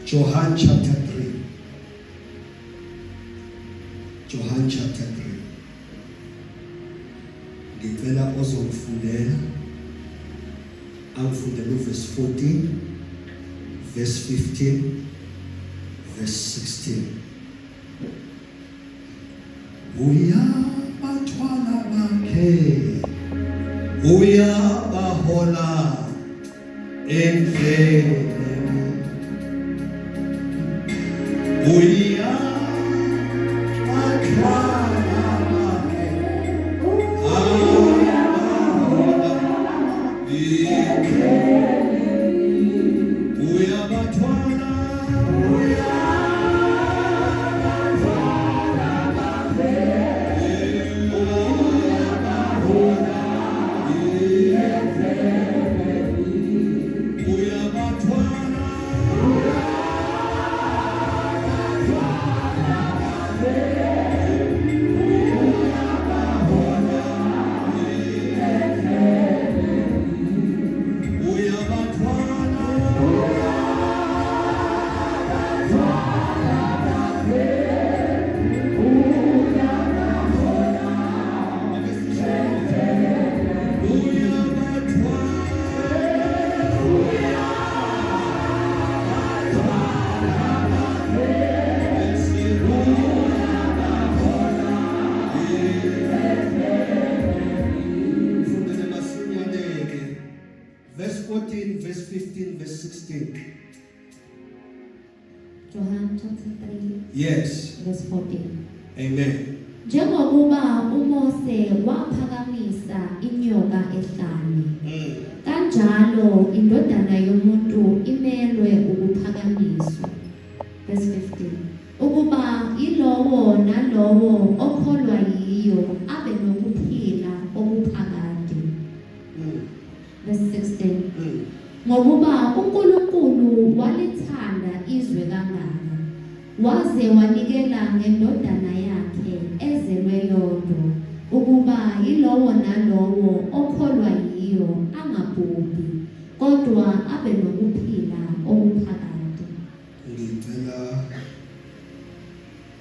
John chapter 3. John chapter 3. Ngicela ozongifundela angifundele verse 14, verse 15, verse 16. Uyabathwala bakhe, uyabahola endleleni, uyabathwala bakhe, uyabahola endleleni, uyabathwala, verse 14, verse 15, verse 16. John chapter 3, Yes. verse 14. Amen. Njengokuba uMose waphakamisa inyoka ehlane, kanjalo indodana yomuntu imelwe ukuphakamiswa. Verse 15. Ukuba ilowo nalowo okholwa yiyo abe nokuphila okuphakade. Verse 16. Ngokuba uNkulunkulu walithanda izwe kangaka, waze wanikela ngendodana yakhe ezelwe yodwa, ukuba ilowo nalowo okholwa yiyo angabhubhi, kodwa abe nokuphila okuphakade. Ngicela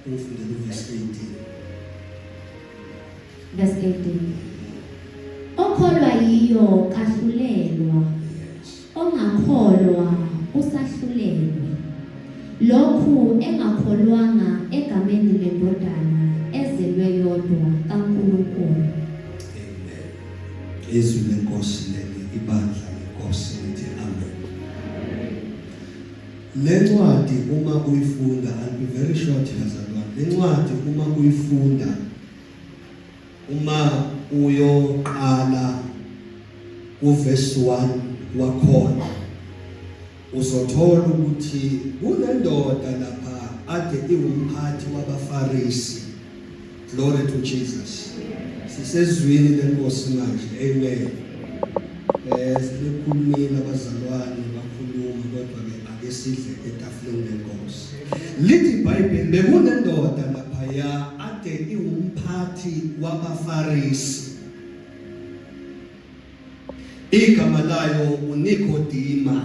ufundele verse 18. Verse 18. Okholwa yiyo kahlulelwa, ongakholwa usahlulelwe. Lokhu engakholwanga egameni lendodana ezelwe yodwa kaNkulunkulu. Amen. Izwi lenkosi leli, ibandla lenkosi lithi amen. Le ncwadi uma uyifunda, I'll be very short yazalwane. Le ncwadi uma uyifunda, uma uyoqala uverse 1 wakhona, uzothola ukuthi kunendoda lapha ade iwumphathi wabaFarisi. Glory to Jesus. Sisezwini lenkosi manje. Amen. Sikhulumile abazalwane bakhuluma, kodwa ke ake sidle etafuleni lenkosi. Lithi iBhayibheli bekunendoda lapha ya ade iwumphathi wabaFarisi. Igama layo uNikodima.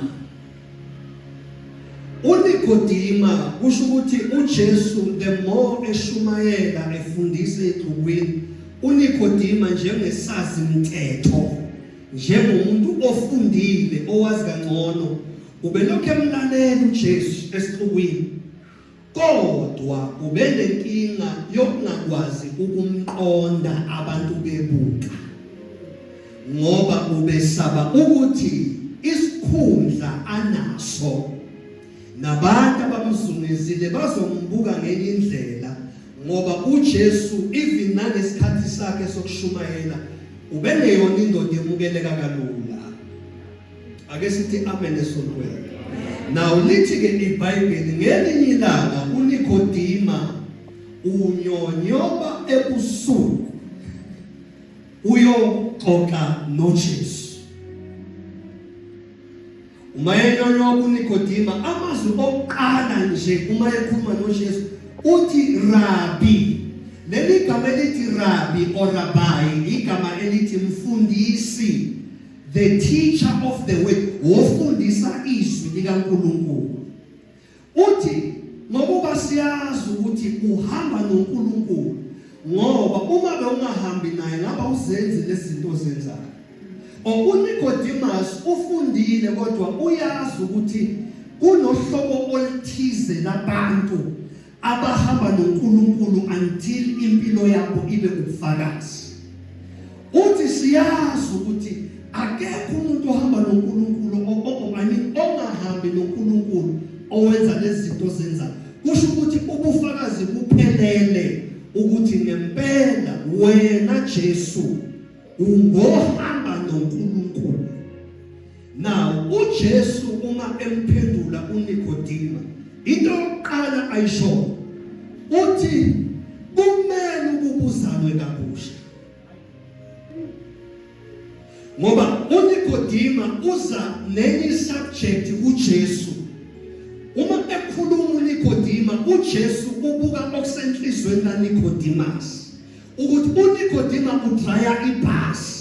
uNikodima kusho ukuthi uJesu the more eshumayela efundisa exukwini, uNikodima njengesazi mthetho, njengomuntu ofundile owazi kangcono, ubelokhu emlalela uJesu esixukwini, kodwa ubenenkinga yokungakwazi ukumqonda abantu bebuka, ngoba ubesaba ukuthi isikhundla anaso nabantu abamzungezile bazombuka ngenye indlela, ngoba uJesu even nalesikhathi sakhe sokushumayela ubengeyona indoda emukeleka kalula. Ake sithi amen esontweni. Now lithi ke iBhayibheli ngelinye ilanga uNikodima unyonyoba ebusuku uyoxoxa noJesu. Uma enyonyoba uNikodima, amazwi okuqala nje uma ekhuluma noJesu uthi Rabbi. Leli gama elithi Rabbi or Rabbi igama elithi mfundisi, the teacher of the word, ofundisa izwi likaNkulunkulu. uthi ngokuba siyazi ukuthi uhamba noNkulunkulu ngoba uma bewungahambi naye ngaba uzenze lezinto zenzayo. uNicodemus ufundile kodwa uyazi ukuthi kunohlobo oluthize labantu abahamba noNkulunkulu until impilo yabo ibe ubufakazi. Uthi siyazi ukuthi akekho umuntu ohamba noNkulunkulu ongahambi noNkulunkulu owenza lezi zinto zenzayo. Kusho ukuthi ubufakazi buphelele ukuthi ngempela wena Jesu ungohamba noNkulunkulu. Now uJesu uma emphendula uNicodemus into yokuqala ayisho uthi kumele ukubuzalwe kabusha. Ngoba uNicodemus uza nenye subject kuJesu. Uma ekhuluma uNicodemus uJesu ubuka okusenhlizweni kaNicodemus ukuthi uNicodemus udraya ibhasi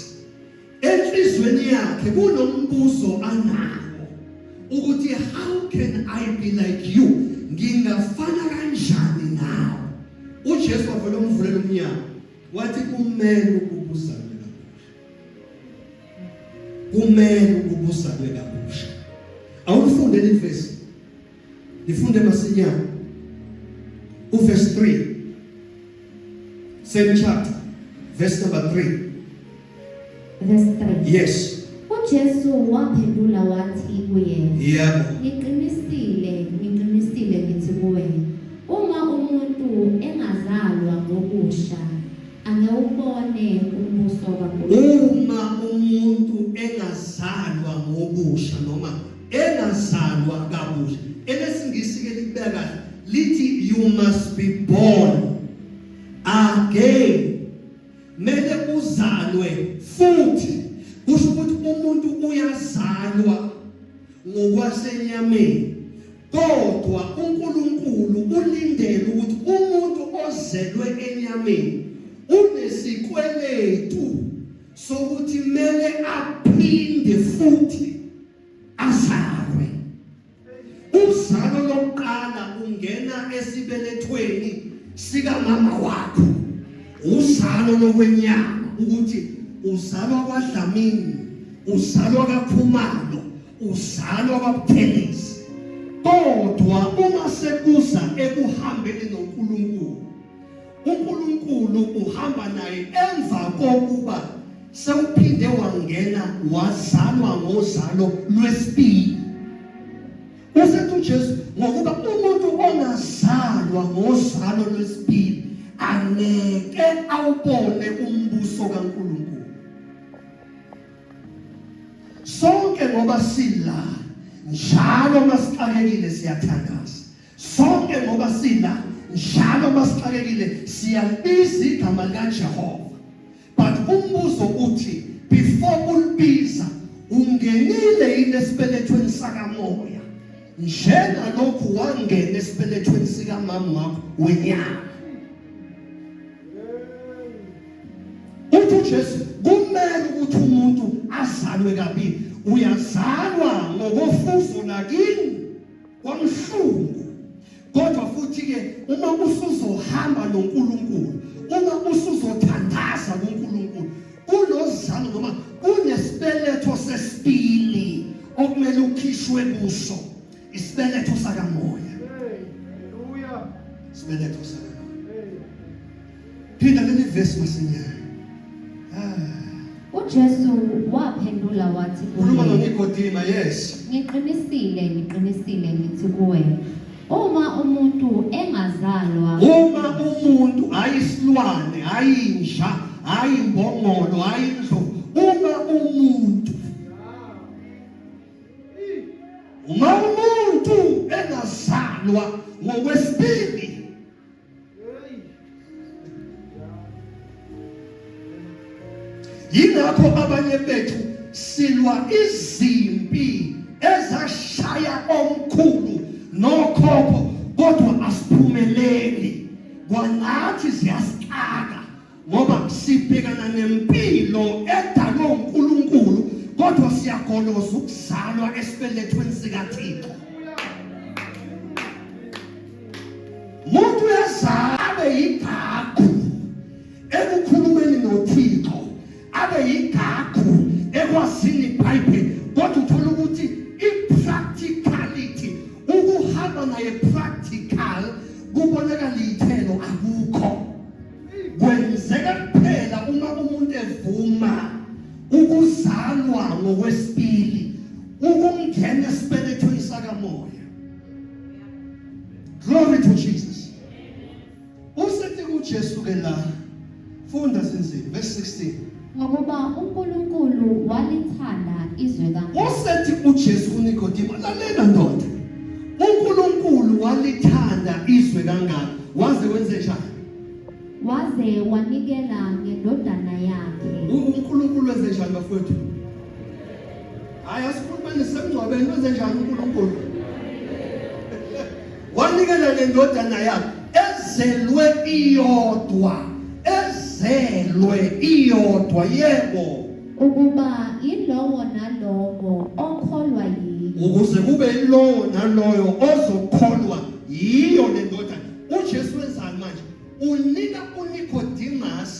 enhlizweni yakhe kunombuzo anawo ukuthi how can I be like you, ngingafana kanjani nawe. uJesu wavela umvulela umnyango wathi kumele ukubuzalwe kabusha, kumele ukubuzalwe kabusha. Awufunde le verse, nifunde masinyane uverse 3 same chapter verse number 3. Verse 3. Yes. uJesu waphendula wathi kuye, Yebo. Ngiqinisile ngithi kuwe, uma umuntu engazalwa ngobusha angewubone umbuso kaNkulunkulu. Uma umuntu engazalwa ngobusha noma engazalwa kabusha, elesingisi ke libeka lithi you must be born again. Mele uzalwe futhi. Kusho ukuthi umuntu uyazalwa ngokwasenyameni, kodwa uNkulunkulu ulindele ukuthi umuntu ozelwe enyameni unesikweletu sokuthi mele aphinde futhi azalwe. Uzalo lokuqala ungena esibelethweni sika mama wakho, uzalo lokwenyama ukuthi uzalwa kwaDlamini, uzalwa kaKhumalo, uzalwa kaButhelezi. Kodwa uma sekuza ekuhambeni noNkulunkulu, uNkulunkulu uhamba naye emva kokuba sewuphinde wangena wazalwa ngozalo lwesibili. Usethi uJesu ngokuba umuntu ongazalwa ngozalo lwesibili angeke awubone umbuso kaNkulunkulu. Sonke ngoba sila njalo masixakekile siyathandaza. Sonke ngoba sila njalo masixakekile siyalibiza igama likaJehova. But umbuzo uthi before ulibiza ungenile yini esibelethweni sakamoya njengalokhu wangena esibelethweni sikamama wakho wenyama. Uthi uJesu kumele ukuthi umuntu azalwe kabili. Uyazalwa ngokofuzo lakini kwamhlungu, kodwa futhi ke uma usuzohamba noNkulunkulu, uma usuzothandaza kuNkulunkulu, kunozalo noma kunesibeletho sesibili okumele ukhishwe kuso, isibeletho sakamoya. Haleluya. Isibeletho sakamoya. Phinda leli verse masinyane. uJesu waphendula wathi Khuluma kuye, noNicodemus. Yes. Ngiqinisile ngithi kuwe, uma umuntu engazalwa, Uma umuntu ayisilwane, ayinja, ayimbongolo, ayindlovu, uma umuntu engazalwa ngokwesibili, yingakho abanye bethu silwa izimpi ezashaya omkhulu nokhopho kodwa asiphumeleli. Kwanathi ziyasixaka ngoba sibhekana nempilo edalwe uNkulunkulu kodwa siyagoloza ukuzalwa esibelethweni sikaThixo. umuntu uyazabe igagu ekukhulumeni noThixo, abe yigagu ekwazini iBhayibheli, kodwa uthola ukuthi i-practicality, ukuhamba naye practical, kubonakala ithelo akukho. Kwenzeka kuphela uma umuntu evuma ukuzalwa ngokwesibili, ukungena esibelethweni sakamoya. Glory to Jesus. Usethi kuJesu ke la, funda senzile verse 16. Ngokuba uNkulunkulu walithanda izwe kangaka. Usethi uJesu kuNikodimo, lalela ndoda, uNkulunkulu walithanda izwe kangaka, waze wenze njani? Waze wanikela ngendodana yakhe. uNkulunkulu wenze njani bafowethu? Hayi asikhulumeni semngcwabeni, wenze njani uNkulunkulu? Wanikela ngendodana yakhe ezelwe iyodwa, yebo, Ukuba yilowo nalowo okholwa yiyo. ukuze kube yilowo naloyo ozokholwa yiyo le ndodana. uJesu wenzani manje? Unika uNicodemus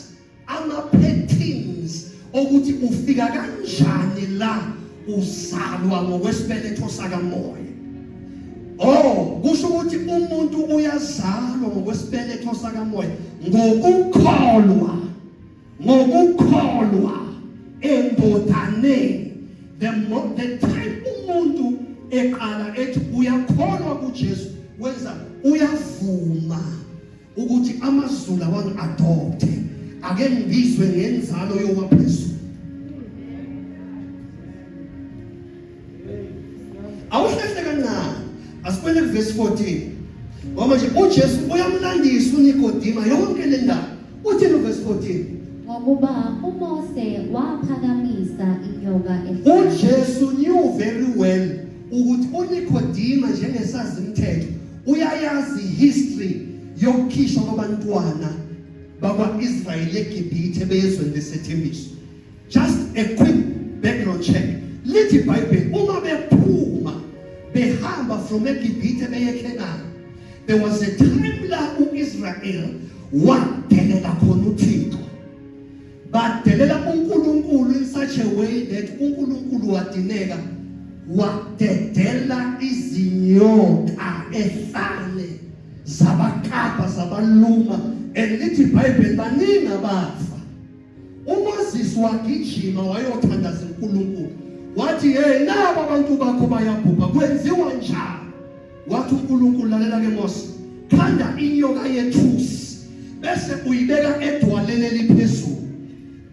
ama-patterns ukuthi ufika kanjani la uzalwa ngokwesibeletho sakamoya. Kusho ukuthi umuntu uyazalwa ngokwesibeletho sakamoya ngokukholwa endodaneni. The time umuntu eqala ethi uyakholwa kuJesu, wenza uyavuma ukuthi amazulu awangu adopte, ake ngibizwe ngenzalo yowaphezulu. Awuhlehle kancane. Asibone verse 14. Ngoba nje uJesu uyamlandisa uNikodima yonke le ndaba. Uthi no verse 14. Ngokuba uMose waphakamisa inyoka uJesu knew very well ukuthi uNikodima njengesazi umthetho uyayazi history yokukhishwa kwabantwana bakwa-Israyeli eGibhithe beyezweni lesethembiso. Just a quick background check. Lithi iBhayibheli uma bephuma behamba from eGibhithe beye eKhenani, there was a time la uIsrael wadelela khona uThixo. Badelela uNkulunkulu in such a way that uNkulunkulu wadineka, wadedela izinyoka ehlane zabakapa zabaluma. Elithi iBhayibheli baningi abafa. uMoses wagijima wayothandaza uNkulunkulu, wathi hey, naba abantu bakho bayabhubha, kwenziwa njani? Wathi uNkulunkulu, lalela ke Mose, khanda inyoka yethusi bese uyibeka edwaleni eliphezulu,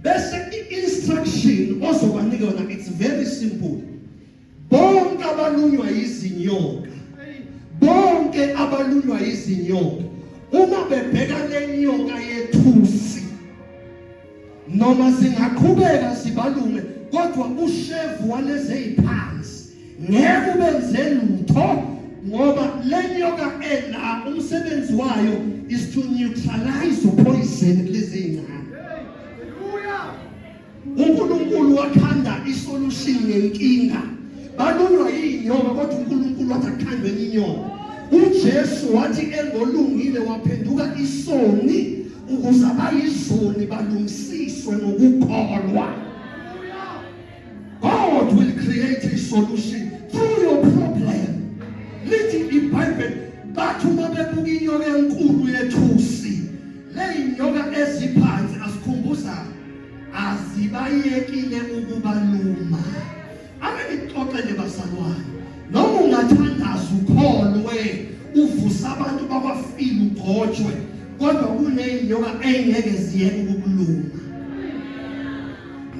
bese i-instruction ozobanika yona it's very simple. Bonke abalunywa izinyoka, uma bebheka le nyoka yethusi, noma zingaqhubeka zibalume, kodwa ushevu waleze iphansi ngeke ubenze lutho, ngoba le nyoka ela umsebenzi wayo is to neutralize the poison kulezi ingane. uNkulunkulu wakhanda isolution yenkinga. Balunywa yinyoka kodwa uNkulunkulu wathi akhandwe inyoka. uJesu wathi engolungile waphenduka isoni ukuze abayizoni balungisiswe ngokukholwa. God will create a solution through your problem. Lithi iBhayibheli bathi uma bebuka inyoka enkulu yethusi, le inyoka eziphansi asikhumbuza azibayekile ukubaluma. Ake ngixoxele bazalwane, noma ungathandaza ukholwe uvusa abantu bakwafika ugcotshwe, kodwa kuneyinyoka engeke ziyeke ukukuluma.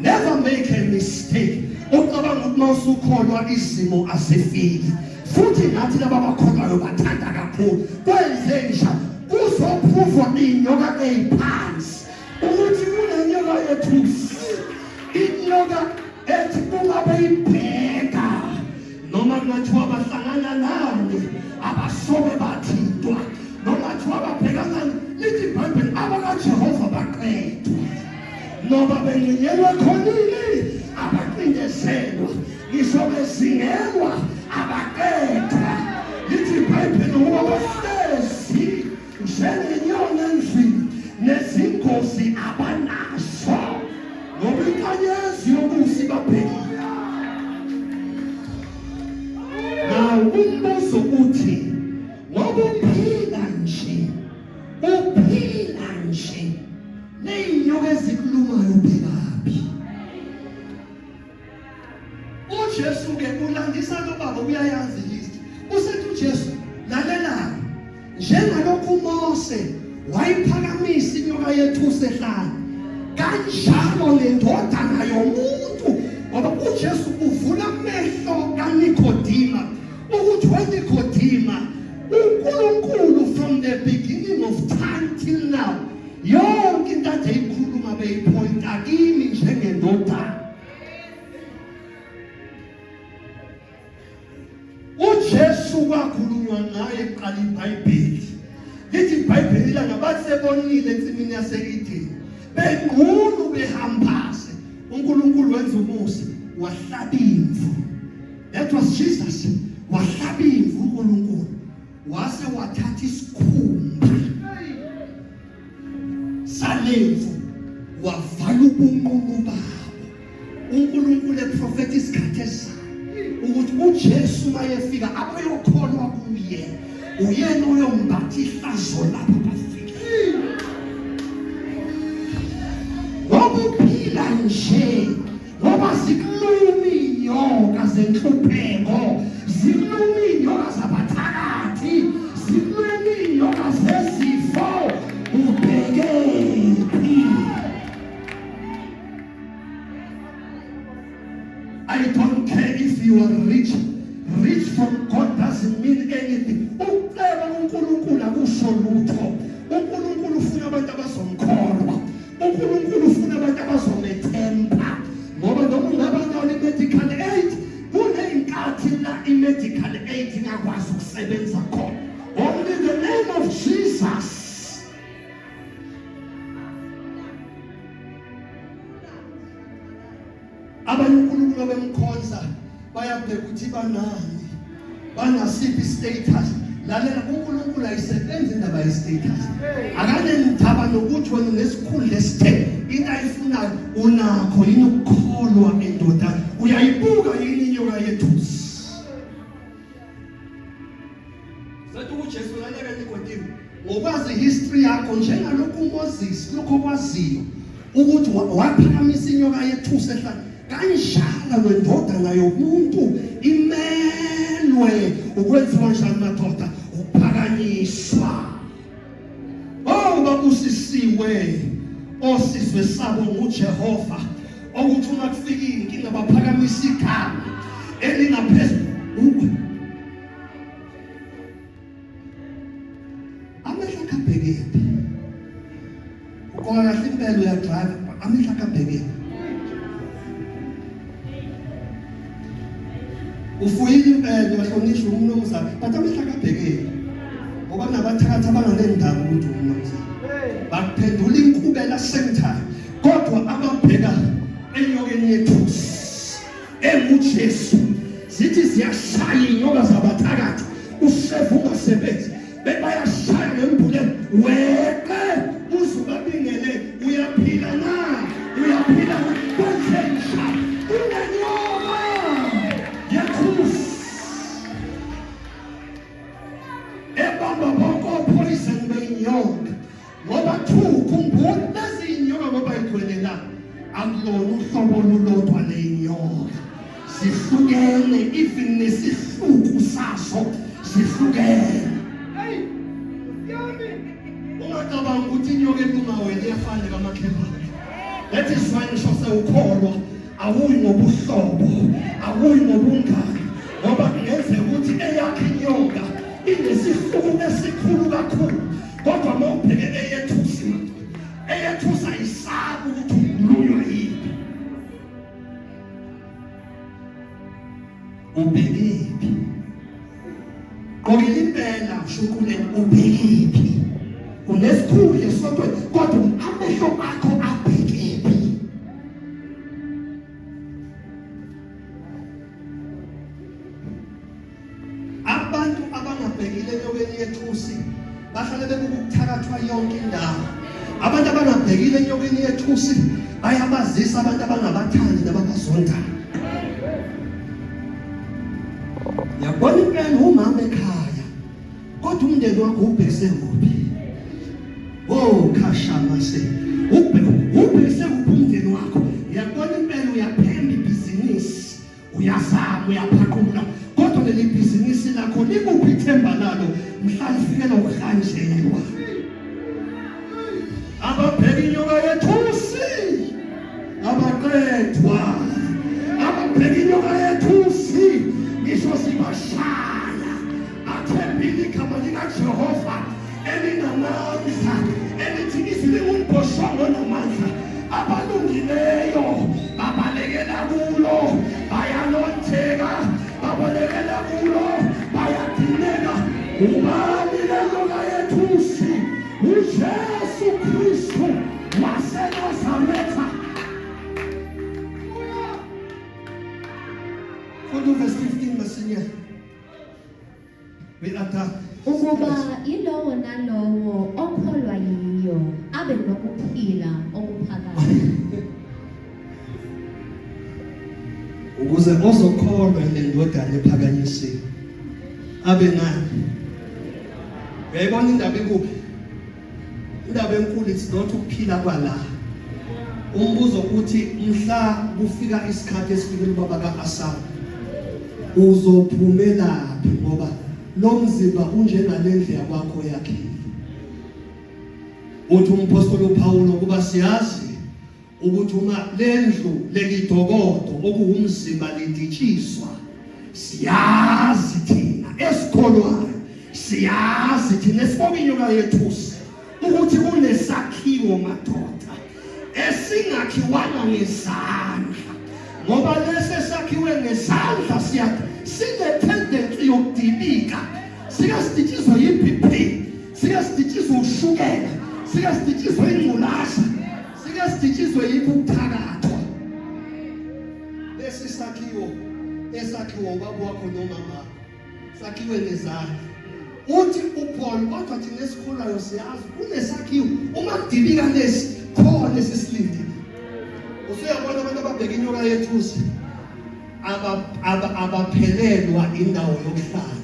Never make a mistake. Ucabanga ukuthi mawusukholwa izimo asifiki. Futhi nathi laba bakholwayo bathanda kakhulu. Kwenze njani? Uzophuvwa inyoka eyiphansi ukuthi kunenyoka yethusi, inyoka ethi kungabe ibheka noma kungathiwa bahlangana nani abasobe bathintwa, noma kuthiwa babheka nani. Lithi iBhayibheli abakaJehova baqedwa, noma benginyelwe khonini abacindezelwa, ngisho bezingelwa abaqedwa. Lithi iBhayibheli ngoba bahlezi uthi ngoba uphila nje ney'nyoka ezikulumayo ubhekaphi? uJesu-ke ulandisa nobaba uyayazi list. Usethi uJesu, lalelani, njengalokhu uMose wayiphakamisa inyoka yethusi ehlane, kanjalo nendodana yomuntu. Ngoba uJesu uvula amehlo kaNikodima ukuthi weNikodima, uNkulunkulu from the beginning of time till now yonke into ade eyikhuluma beyipointa kimi njengendodana. uJesu kwakhulunywa ngaye eqala iBhayibheli. Lithi iBhayibheli langabathi sebonile ensimini yase-Edeni benqunu behambaze, uNkulunkulu wenza umusa wahlaba imvu. That was Jesus. Wahlaba imvu uNkulunkulu wase wathatha isikhumba salemvu wavala ubunqunu babo. uNkulunkulu eprofeta isikhathi esizayo ukuthi uJesu mayefika abayokholwa kuye, uyena oyombatha ihlazo lapho bafika. Ngoba uphila nje, ngoba zikuluma iy'nyoka zenhlupheko, zikuluma iy'nyoka zabathakathi, zikuluma iy'nyoka zezifo, ubhekephi? I don't care if you are rich. Rich from God doesn't mean anything. Ucela uNkulunkulu akusho lutho. uNkulunkulu ufuna abantu abazomkholwa. uNkulunkulu ufuna abantu abazomethemba. Ngoba noma ungaba nayo i-medical aid, kuney'nkathi la i-medical aid ingakwazi ukusebenza khona. Only the name of Jesus. Abanye uNkulunkulu bemkhonza bayabheka ukuthi banani, banasiphi status. Lalela, uNkulunkulu ayisebenzi indaba ye-status. Akanendaba nokuthi wena unesikhundla esithe, into ayifunayo unakho yini ukukholwa endodana, uyayibuka yini inyoka yethusi. Zathi uJesu lalela Nikodima, ngokwazi history yakho njengalokhu uMoses lokho okwaziyo ukuthi waphakamisa inyoka yethusi ehlane, kanjalo nendodana yomuntu imelwe ukwenziwa njani madoda, ukuphakanyiswa. Babusisiwe osizwe sabo nguJehova, ukuthi uma kufika inkinga baphakamisa igama elingaphezulu. Amehlo akabhekephi? Ukhona kahle impela uyadrive, amehlo akabhekephi? Ufuyile impela uyahlonishwa umnumzane, but amehlo akabhekephi? Ngoba nabathakathi abanganendaba ukuthi umnumzane bakuphendula inkqubela sentime, kodwa ababheka enyokeni yethusi enguJesu zithi ziyashaya inyoka zabathakathi, ushevu ungasebenzi, bebayashaya ngembuleni, weqe uzubabingele, uyaphila na, uyaphila na, kwenzenja unenyoka yethusi ebamba bonke opoyizeni beyinyoka. Ngoba ukhumbula lezi inyoka ngoba igcwele la, akulona uhlobo olulodwa ley'nyoka, zihlukene, even nesihluku saso zihlukene. Ungacabanga ukuthi inyoka eluma wena iyafana kaMakhebane. That is why ngisho sewukholwa awuyi ngobuhlobo, awuyi ngobungani, ngoba kungenzeka ukuthi eyakho inyoka inesihluku esikhulu kakhulu, kodwa uma ubheke eyethusi, eyethusi ayisabi ukuthi ungulunywa yini. Ubhekephi? Kokile impela ushukule, ubhekephi? Unesikhulu esontweni, kodwa amehlo akho abhekephi? Abantu abangabhekile enyokeni yethusi bahlale bekukuthakathwa yonke indawo. Abantu abangabhekile enyokeni yethusi bayabazisa abantu abangabathandi nabangazondayo. Yabona impela umama ekhaya wakho ubhekise kuphi? Oh khashamase. Ubhekise kuphi umndeni wakho? Uyabona impela uyaphemba ibhizinisi, uyazama, uyaphaqula. Kodwa leli bhizinisi lakho likuphi ithemba lalo? Mhla lifikela ukuhanjelwa. Ababheka inyoka yethusi, abaqedwa. Ababheka inyoka yethusi, ngisho sibashaya. Athembile igama likaJehova elinamandla, elithi izwi lingumbhoshongo onamandla. Abalungileyo babalekela kulo, bayalontheka, babalekela kulo, bayadineka. Ubani lenyoka yethusi? uJesu Kristu waseNazaretha. From verse 15 masinya. Ukuba ilowo nalowo okholwa yiyo abe nokuphila okuphakathi. Ukuze ozokholwa lendodana ephakanyisiwe abe ngani? Uyayibona indaba ekuphi? Indaba enkulu it's not ukuphila kwala. Umbuzo uthi mhla kufika isikhathi esifikele ubaba kaAsa uzophumela phi, ngoba lo mzimba unjengalendle yakwakho yakhile. Uthi umpostoli uPaulo kuba siyazi ukuthi uma lendlu lekidokodo okuwumzimba liditshiswa, siyazi thina esikholwayo, siyazi thina esiboka inyoka yethusi ukuthi kunesakhiwo madoda esingakhiwanga ngezandla, ngoba lesi sakhiwe ngezandla sine-tendency yokudilika, sikasiditshizwa yi-BP, sikasiditshizwa ushukela, sikasiditshizwa ingculaza, sikasiditshizwa yibuthakathwa. Lesi sakhiwo esakhiwa ubaba wakho nomama sakhiwe ngezandla. Uthi uPaul kodwa thina esikhulayo siyazi kunesakhiwo, uma kudilika lesi khona esisilindile. Usuyabona abantu ababheka inyoka yethusi abaphelelwa indawo yokuhlala.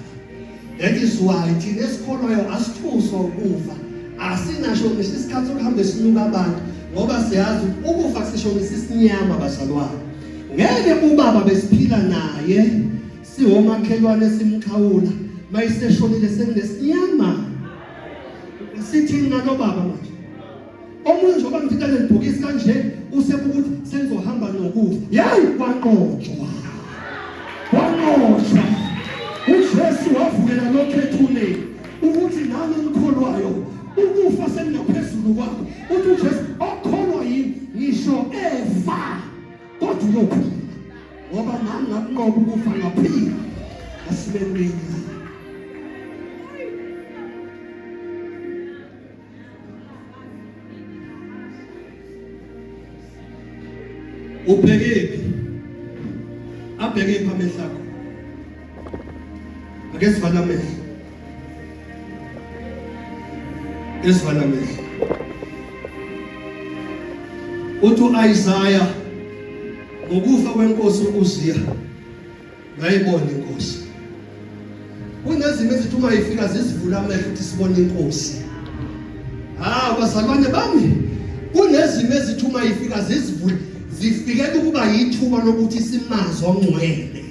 That is why thina esikholayo asithuswa ukufa, asinasho ngisho isikhathi sokuhamba sinuka abantu, ngoba siyazi ukufa kusishonisa isinyama bazalwane. Ngeke ubaba besiphila naye siwomakhelwane simkhawula mayiseshonile senesinyama. Sithi ngalo baba manje omunye njengoba ngithinta lelibhokisi kanje usekuthi sengizohamba nokufa. Yayi kwanqotshwa. uJesu wavukela lokhethune ukuthi nami ngikholwayo ukufa sengaphezulu kwakho. Uthi uJesu okholwa yini ngisho efa kodwa uyophila, ngoba nami ngakunqoba ukufa ngaphila asibeni. Ubhekephi? Abheke phamehla akho. Ake sivala amehlo. Esivala amehlo. Uthi uIsaiah ngokufa kwenkosi uZiya ngayibona inkosi. Kunezimo ezithi uma ifika zisivula amehlo ukuthi sibone inkosi. Bazalwane bami, kunezimo ezithi uma ifika zisivula zifikela ukuba yithuba lokuthi simazi ongcwele.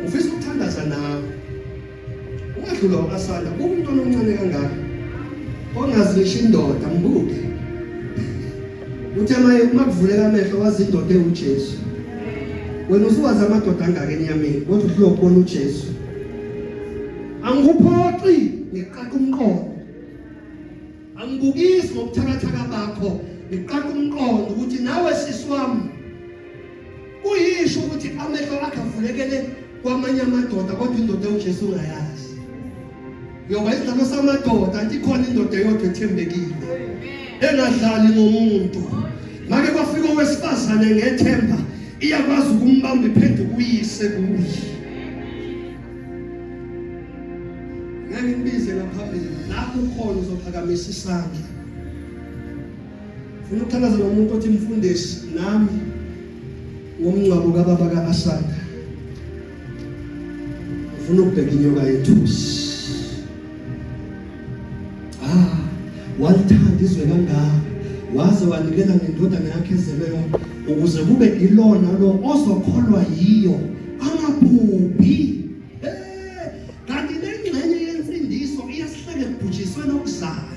Ufisa ukuthandaza nawe, ungadlula uAsanda, umuntu omncane kangaka ongazilisha indoda mbuke. Uthe uma kuvuleka amehlo wazi indoda ewuJesu. Wena usuwazi amadoda angaka enyameni kodwa uzobona uJesu. Angikuphoqi ngiqaqa umqondo, angibukisi ngobuthakathaka bakho, ngiqaqa umqondo ukuthi nawe sisiwami kuyisho ukuthi amehlo akho avulekele kwamanye amadoda kodwa indoda ewuJesu ungayazi. Yoba isidlalo samadoda anti khona indoda eyodwa ethembekile engadlali ngomuntu. Make kwafika owesifazane ngethemba iyakwazi ukumbamba iphenduke uyise kuye. Ngeke ngibize ngaphambili lapho ukhona uzophakamisa isandla. Ufuna ukuthandaza nomuntu othi mfundisi nami ngomncwabo kababa kaAsanda ufuna ukubheka inyoka yethusi. Walithanda izwe kangaka waze wanikela ngendodana yakhe ezelweyo ukuze kube ilona lo ozokholwa yiyo angabhubhi. Kanti lengxenye yemfundiso iyasihleke kubhujisweni okuzayo.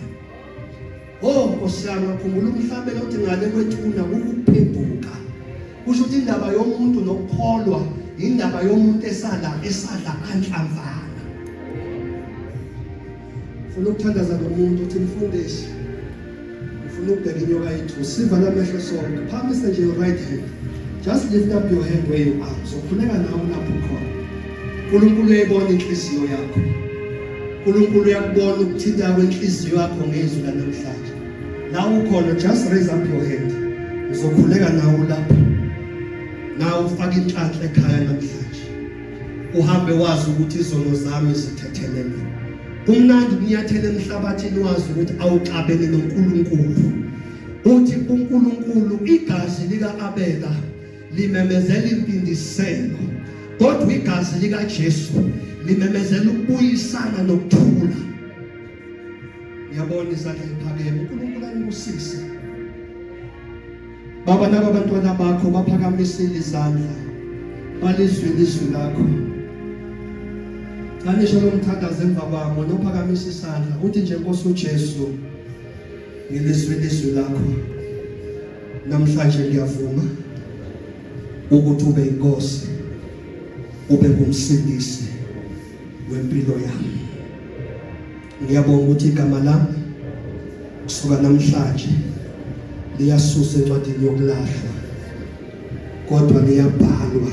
Nkosi yami, ngakhumbula umhlabelo othi ngale kwethuna ukuphenduka. Kusho ukuthi indaba yomuntu nokukholwa indaba yomuntu esadla anhlamvana. Ufuna ukuthandaza lo muntu uthi mfundisi, ufuna ukubheka inyoka yethu, siva lamehlo sonke, phakamisa nje your right hand, just lift up your hand where you are. Zokhuleka nawe lapho ukhona. uNkulunkulu uyayibona inhliziyo yakho. uNkulunkulu uyakubona ukuthinta kwenhliziyo yakho ngezwi lanamhlanje. Nawe ukhona, just raise up your hand. Uzokhuleka nawe lapho. Nawe ufake inhlanhla ekhaya namhlanje. Uhambe wazi ukuthi izono zami zithethelene. Kumnandi kunyathele emhlabathini wazi ukuthi awuxabene noNkulunkulu. Uthi uNkulunkulu igazi lika Abela limemezela impindiselo, kodwa igazi lika Jesu limemezela ukubuyisana nokuthula. Ngiyabona izandla eziphakeme. uNkulunkulu anikusise. Baba, naba abantwana bakho baphakamisile izandla, balizwile izwi lakho. Anisho lo mthandazo emva kwami nophakamisa isandla uthi nje Nkosi uJesu, ngilizwile izwi lakho. Namhlanje ngiyavuma ukuthi ube inkosi, ube ngumsindisi wempilo yami. Ngiyabonga ukuthi igama lami kusuka namhlanje liyasusa encwadini yokulahlwa, kodwa liyabhalwa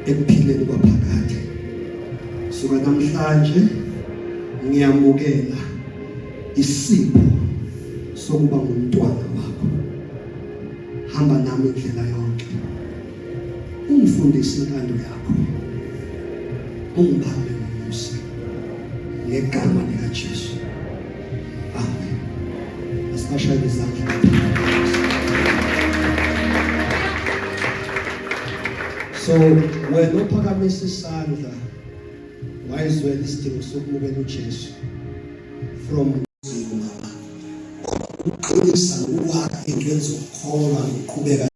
ekuphileni kwaphakade. Suka namhlanje ngiyamukela isipho sokuba ngumntwana wakho. Hamba nami indlela yonke, ungifundise inkando yakho, ungibambe ngomusa, ngegama likaJesu. Amen. Asibashayele izandla. So wena ophakamisa isandla wayizwela isidingo sokumukela uJesu from uqinisa ukwakha into ezokholwa nokuqhubeka